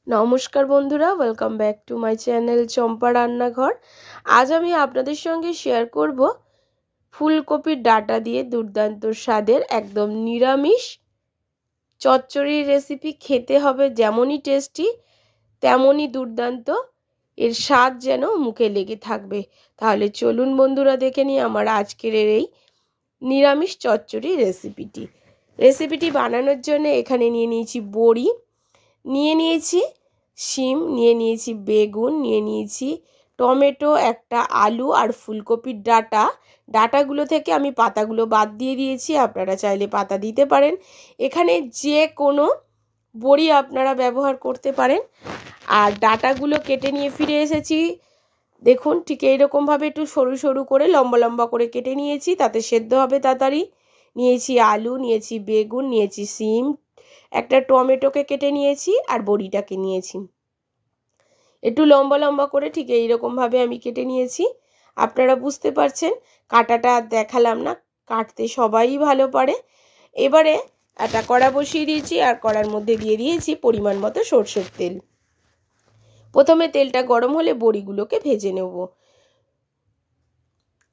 নমস্কার বন্ধুরা, welcome back to my channel Champa Rannaghar. আজ আমি আপনাদের সঙ্গে শেয়ার করব ফুলকপির ডাঁটা দিয়ে দুর্দান্ত স্বাদের একদম নিরামিষ চচ্চড়ির রেসিপি। খেতে হবে যেমনই টেস্টি তেমনই দুর্দান্ত, এর স্বাদ যেন মুখে লেগে থাকবে। তাহলে চলুন বন্ধুরা, দেখে নিই আমার আজকের এই নিরামিষ চচ্চড়ি রেসিপিটি বানানোর জন্য এখানে নিয়ে নিয়েছি বড়ি, নিয়ে নিয়েছি শিম, নিয়ে নিয়েছি বেগুন, নিয়ে নিয়েছি টমেটো, একটা আলু আর ফুলকপির ডাঁটাগুলো থেকে আমি পাতাগুলো বাদ দিয়ে দিয়েছি। আপনারা চাইলে পাতা দিতে পারেন। এখানে যে কোনো বড়ি আপনারা ব্যবহার করতে পারেন। আর ডাঁটাগুলো কেটে নিয়ে ফিরে এসেছি। দেখুন, ঠিক এইরকমভাবে একটু সরু সরু করে লম্বা লম্বা করে কেটে নিয়েছি, তাতে সেদ্ধ হবে তাড়াতাড়ি। নিয়েছি আলু, নিয়েছি বেগুন, নিয়েছি শিম, একটা টমেটোকে কেটে নিয়েছি আর বড়িটাকে নিয়েছি। একটু লম্বা লম্বা করে ঠিক এইরকমভাবে আমি কেটে নিয়েছি। আপনারা বুঝতে পারছেন, কাটাটা দেখালাম না, কাটতে সবাই ভালো পারে। এবারে একটা কড়া বসিয়ে দিয়েছি আর কড়ার মধ্যে দিয়ে দিয়েছি পরিমাণ মতো সরষের তেল। প্রথমে তেলটা গরম হলে বড়িগুলোকে ভেজে নেব।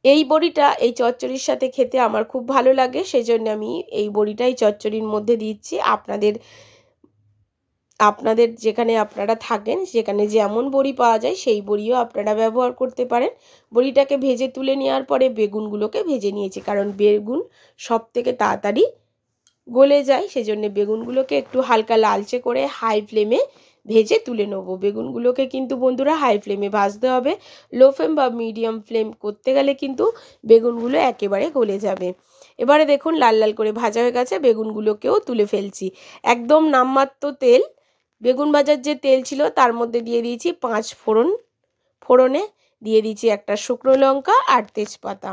এই বড়িটা এই চচ্চড়ির সাথে খেতে আমার খুব ভালো লাগে, সেজন্য আমি এই বড়িটাই চচ্চড়ির মধ্যে দিচ্ছি। আপনাদের যেখানে আপনারা থাকেন সেখানে যেমন বড়ি পাওয়া যায় সেই বড়িও আপনারা ব্যবহার করতে পারেন। বড়িটাকে ভেজে তুলে নেওয়ার পরে বেগুনগুলোকে ভেজে নিয়েছি, কারণ বেগুন সব থেকে তাড়াতাড়ি গলে যায়, সেজন্য বেগুনগুলোকে একটু হালকা লালচে করে হাই ফ্লেমে ভেজে তুলে নেব। বেগুনগুলোকে কিন্তু বন্ধুরা হাই ফ্লেমে ভাজতে হবে। লো ফ্লেম বা মিডিয়াম ফ্লেম করতে গেলে কিন্তু বেগুনগুলো একেবারে গলে যাবে। এবারে দেখুন লাল লাল করে ভাজা হয়ে গেছে, বেগুনগুলোকেও তুলে ফেলছি। একদম নামমাত্র তেল, বেগুন ভাজার যে তেল ছিল তার মধ্যে দিয়ে দিয়েছি 5 ফোড়ন, ফোড়নে দিয়ে দিয়েছি একটা শুকনো লঙ্কা আর তেজপাতা।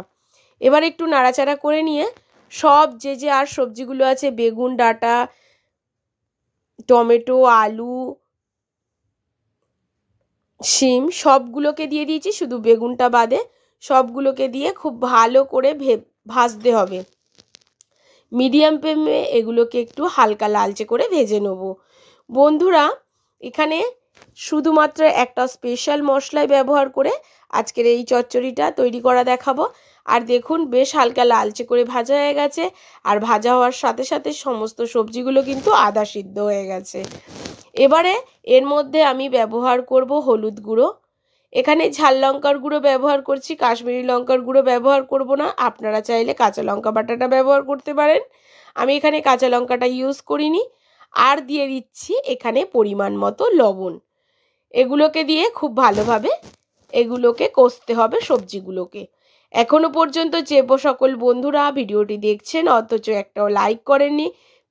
এবার একটু নাড়াচাড়া করে নিয়ে সব যে আর সবজিগুলো আছে, বেগুন, ডাঁটা, টমেটো, আলু, শিম, সবগুলোকে দিয়ে দিয়েছি, শুধু বেগুনটা বাদে সবগুলোকে দিয়ে খুব ভালো করে ভাজতে হবে। মিডিয়াম ফ্লেমে এগুলোকে একটু হালকা লালচে করে ভেজে নেব। বন্ধুরা, এখানে শুধুমাত্র একটা স্পেশাল মশলাই ব্যবহার করে আজকের এই চচ্চড়িটা তৈরি করা দেখাবো। আর দেখুন বেশ হালকা লালচে করে ভাজা হয়ে গেছে, আর ভাজা হওয়ার সাথে সাথে সমস্ত সবজিগুলো কিন্তু আধা সিদ্ধ হয়ে গেছে। এবারে এর মধ্যে আমি ব্যবহার করব হলুদ গুঁড়ো। এখানে ঝাল লঙ্কার গুঁড়ো ব্যবহার করছি, কাশ্মীরি লঙ্কার গুঁড়ো ব্যবহার করব না। আপনারা চাইলে কাঁচা লঙ্কা বাটাটা ব্যবহার করতে পারেন। আমি এখানে কাঁচা লঙ্কাটা ইউজ করিনি। আর দিয়ে দিচ্ছি এখানে পরিমাণ মতো লবণ। এগুলোকে দিয়ে খুব ভালোভাবে এগুলোকে কষতে হবে সবজিগুলোকে। এখনো পর্যন্ত যে সকল বন্ধুরা ভিডিওটি দেখছেন অথচ একটাও লাইক করেননি,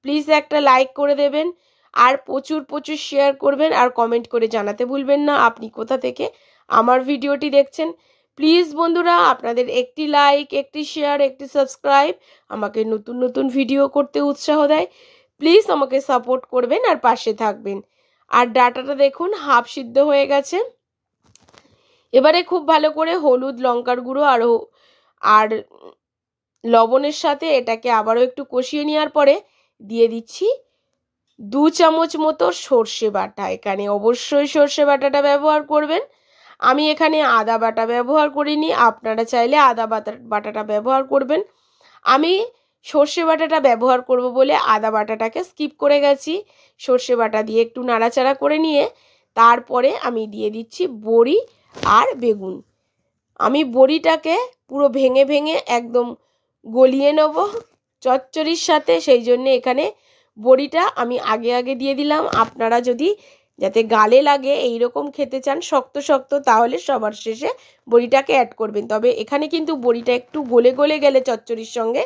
প্লিজ একটা লাইক করে দেবেন। আর প্রচুর প্রচুর শেয়ার করবেন, আর কমেন্ট করে জানাতে ভুলবেন না আপনি কোথা থেকে আমার ভিডিওটি দেখছেন। প্লিজ বন্ধুরা, আপনাদের একটি লাইক, একটি শেয়ার, একটি সাবস্ক্রাইব আমাকে নতুন নতুন ভিডিও করতে উৎসাহ দেয়। প্লিজ আমাকে সাপোর্ট করবেন আর পাশে থাকবেন। আর ডাটাটা দেখুন হাফ সিদ্ধ হয়ে গেছে। এবারে খুব ভালো করে হলুদ, লঙ্কার গুঁড়ো আর লবণের সাথে এটাকে আবারও একটু কষিয়ে নেওয়ার পরে দিয়ে দিচ্ছি 2 চামচ মতো সর্ষে বাটা। এখানে অবশ্যই সর্ষে বাটাটা ব্যবহার করবেন। আমি এখানে আদা বাটা ব্যবহার করিনি, আপনারা চাইলে আদা বাটাটা ব্যবহার করবেন। আমি সর্ষে বাটাটা ব্যবহার করব বলে আদা বাটাটাকে স্কিপ করে গেছি। সর্ষে বাটা দিয়ে একটু নাড়াচাড়া করে নিয়ে তারপরে আমি দিয়ে দিচ্ছি বড়ি আর বেগুন। আমি বড়িটাকে পুরো ভেঙে ভেঙে একদম গলিয়ে নেব চচ্চড়ির সাথে, সেই জন্যে এখানে বড়িটা আমি আগে আগে দিয়ে দিলাম। আপনারা যদি যাতে গালে লাগে এইরকম খেতে চান শক্ত শক্ত, তাহলে সবার শেষে বড়িটাকে অ্যাড করবেন। তবে এখানে কিন্তু বড়িটা একটু গলে গলে গেলে চচ্চড়ির সঙ্গে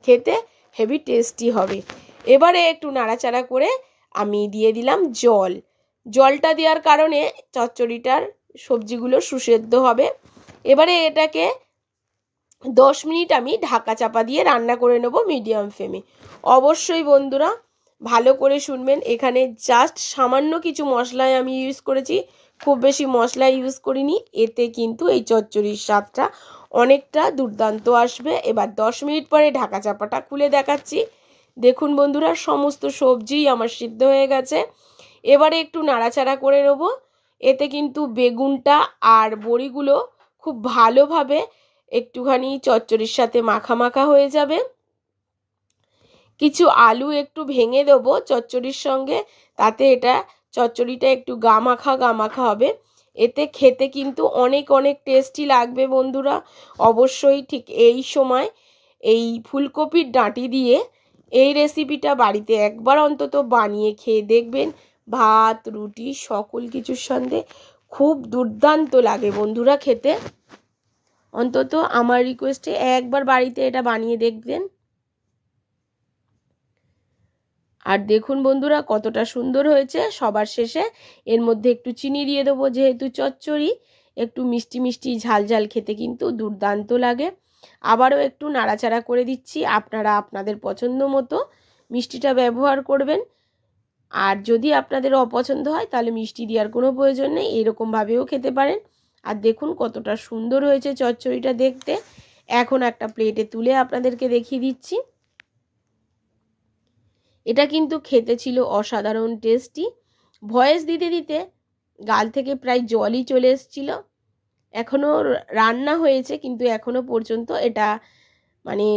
খেতে হেভি টেস্টি হবে। এবারে একটু নাড়াচাড়া করে আমি দিয়ে দিলাম জল। জলটা দেওয়ার কারণে চচ্চড়িটার সবজিগুলো সুসেদ্ধ হবে। এবারে এটাকে 10 মিনিট আমি ঢাকা চাপা দিয়ে রান্না করে নেব মিডিয়াম ফ্লেমে। অবশ্যই বন্ধুরা ভালো করে শুনবেন, এখানে জাস্ট সামান্য কিছু মশলাই আমি ইউজ করেছি, খুব বেশি মশলা ইউজ করিনি। এতে কিন্তু এই চচ্চড়ির স্বাদটা অনেকটা দুর্দান্ত আসবে। এবার 10 মিনিট পরে ঢাকা চাপাটা খুলে দেখাচ্ছি। দেখুন বন্ধুরা, সমস্ত সবজি আমার সিদ্ধ হয়ে গেছে। এবারে একটু নাড়াচাড়া করে নেব। এতে কিন্তু বেগুনটা আর বড়িগুলো খুব ভালোভাবে একটুখানি চচ্চড়ির সাথে মাখা মাখা হয়ে যাবে। কিছু আলু একটু ভেঙে দেবো চচ্চড়ির সঙ্গে, তাতে এটা চচ্চড়িটা একটু গা মাখা হবে। এতে খেতে কিন্তু অনেক অনেক টেস্টি লাগবে বন্ধুরা। অবশ্যই ঠিক এই সময় এই ফুলকপির ডাঁটি দিয়ে এই রেসিপিটা বাড়িতে একবার অন্তত বানিয়ে খেয়ে দেখবেন। ভাত, রুটি সকল কিছুর সঙ্গে খুব দুর্দান্ত লাগে বন্ধুরা খেতে। অন্তত আমার রিকোয়েস্টে একবার বাড়িতে এটা বানিয়ে দেখবেন। আর দেখুন বন্ধুরা কতটা সুন্দর হয়েছে। সবার শেষে এর মধ্যে একটু চিনি দিয়ে দেবো, যেহেতু চচ্চড়ি একটু মিষ্টি মিষ্টি ঝাল ঝাল খেতে কিন্তু দুর্দান্ত লাগে। আবারও একটু নাড়াচাড়া করে দিচ্ছি। আপনারা আপনাদের পছন্দ মতো মিষ্টিটা ব্যবহার করবেন। আর যদি আপনাদের অপছন্দ হয় তাহলে মিষ্টি দেওয়ার কোনো প্রয়োজন নেই, এরকমভাবেও খেতে পারেন। আর দেখুন কতটা সুন্দর হয়েছে চচ্চড়িটা দেখতে। এখন একটা প্লেটে তুলে আপনাদেরকে দেখিয়ে দিচ্ছি। এটা কিন্তু খেতে ছিল অসাধারণ টেস্টি। ভয়েস দিতে দিতে গাল থেকে প্রায় জলই চলে এসেছিল। এখনও রান্না হয়েছে কিন্তু এখনও পর্যন্ত এটা মানে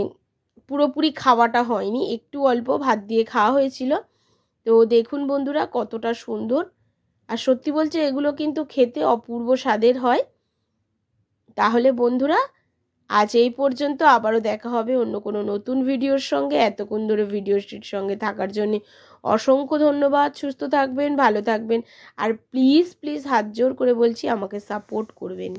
পুরোপুরি খাওয়াটা হয়নি, একটু অল্প ভাত দিয়ে খাওয়া হয়েছিল। তো দেখুন বন্ধুরা কতটা সুন্দর। আর সত্যি বলছে এগুলো কিন্তু খেতে অপূর্ব স্বাদের হয়। তাহলে বন্ধুরা আজ এই পর্যন্ত, আবারও দেখা হবে অন্য কোনো নতুন ভিডিওর সঙ্গে। এতক্ষণ ধরে ভিডিওটির সঙ্গে থাকার জন্য অসংখ্য ধন্যবাদ। সুস্থ থাকবেন, ভালো থাকবেন, আর প্লিজ প্লিজ হাত জোর করে বলছি আমাকে সাপোর্ট করবেন।